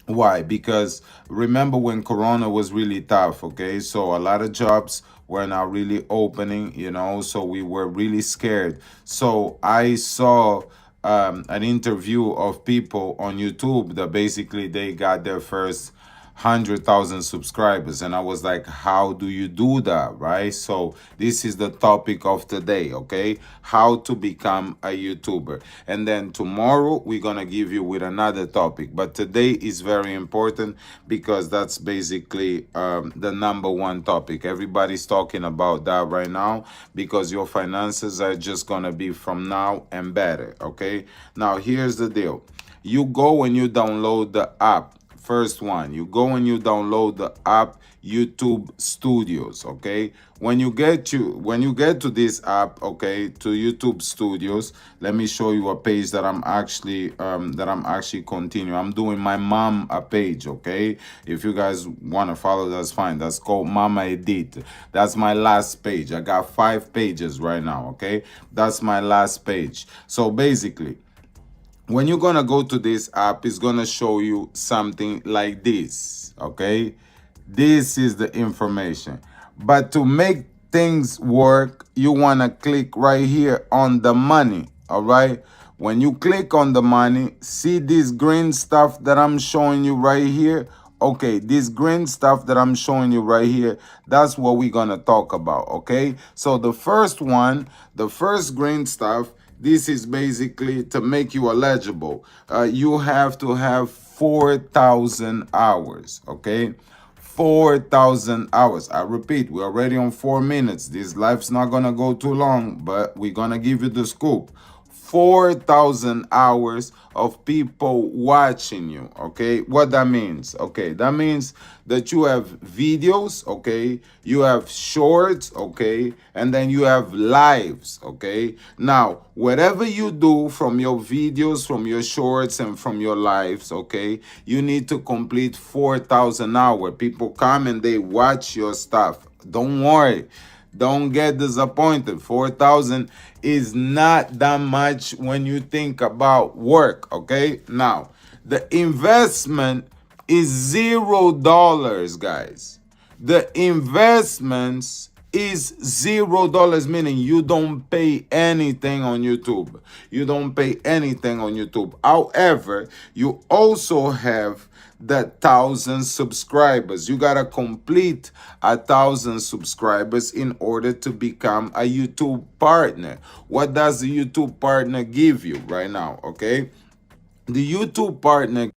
Why? Because remember when Corona was really tough, okay? So a lot of jobs were not really opening, so we were really scared. So I saw an interview of people on YouTube that basically they got their first 100,000 subscribers, and I was like, how do you do that, right? So this is the topic of today, okay? How to become a YouTuber. And then tomorrow we're gonna give you with another topic, but today is very important because that's basically the number one topic. Everybody's talking about that right now because your finances are just gonna be from now and better, okay? Now here's the deal. You go and you download the app. First one, you go and you download the app YouTube Studios, okay? When you get to this app, okay, to YouTube Studios, let me show you a page that I'm actually continue. I'm doing my mom a page, okay? If you guys want to follow, that's fine. That's called Mama Edit. That's my last page. I got 5 pages right now, okay? That's my last page. So basically, when you're gonna go to this app, it's gonna show you something like this, okay? This is the information. But to make things work, you wanna click right here on the money, all right? When you click on the money, see this green stuff that I'm showing you right here? Okay, this green stuff that I'm showing you right here, that's what we're gonna talk about, okay? So the first one, the first green stuff, this is basically to make you eligible. You have to have 4,000 hours, okay? 4,000 hours. I repeat, we're already on 4 minutes. This life's not gonna go too long, but we're gonna give you the scoop. 4,000 hours of people watching you, okay? What that means? Okay, that means that you have videos, okay? You have shorts, okay? And then you have lives, okay? Now, whatever you do from your videos, from your shorts, and from your lives, okay? You need to complete 4,000 hours. People come and they watch your stuff. Don't worry. Don't get disappointed. 4,000 is not that much when you think about work, okay? Now, the investment is $0, guys. The investments is $0, meaning you don't pay anything on YouTube. You don't pay anything on YouTube. However, you also have the 1,000 subscribers. You gotta complete 1,000 subscribers in order to become a YouTube partner. What does the YouTube partner give you right now? Okay, the YouTube partner